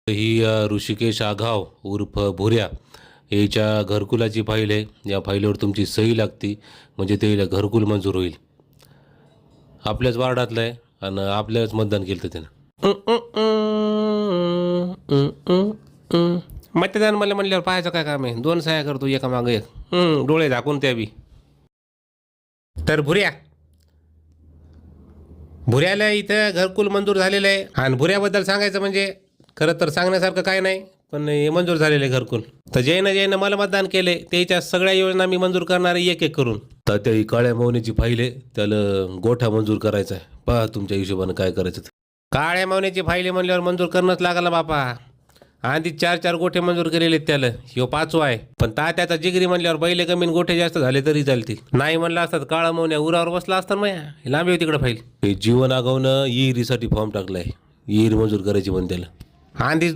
ही ऋषिकेश आघाव उर्फ भुऱ्या याच्या घरकुलाची फाईल आहे. या फाईलवर तुमची सही लागती म्हणजे ते घरकुल मंजूर होईल. आपल्याच वार्डातलं आहे आणि आपल्याच मतदान केलं तर त्यानं. मतदान मला म्हणल्यावर पाहायचं काय काम आहे. 2 सह्या करतो एका मागं एक. डोळे झाकून त्या बी. तर भुऱ्याला इथं घरकुल मंजूर झालेलं आहे. आणि भुऱ्याबद्दल सांगायचं म्हणजे खरं तर सांगण्यासारखं काय नाही, पण हे मंजूर झालेलं आहे घरकुल. तर जैनं मला मतदान केले त्याच्या सगळ्या योजना मी मंजूर करणार आहे एक एक करून. तर त्या काळ्या मौनीची फाईल आहे, त्याला गोठा मंजूर करायचा आहे. पहा तुमच्या हिशोबानं काय करायचं. काळ्या मौनीची फाईल म्हणल्यावर मंजूर करणंच लागला बापा. आधी 4 गोठे मंजूर केलेले आहेत त्याला. ह्यो 5वा आहे. पण तात्याचा जिगरी म्हणल्यावर बैले कमी गोठे जास्त झाले तरी चालतील. नाही म्हणलं असतात काळा मौन्या उरावर बसला असता मग लांबी होती तिकडे फाईल. हे जीवन आगावनं इहिरीसाठी फॉर्म टाकलाय. इहीर मंजूर करायची म्हणून त्याला. आधीच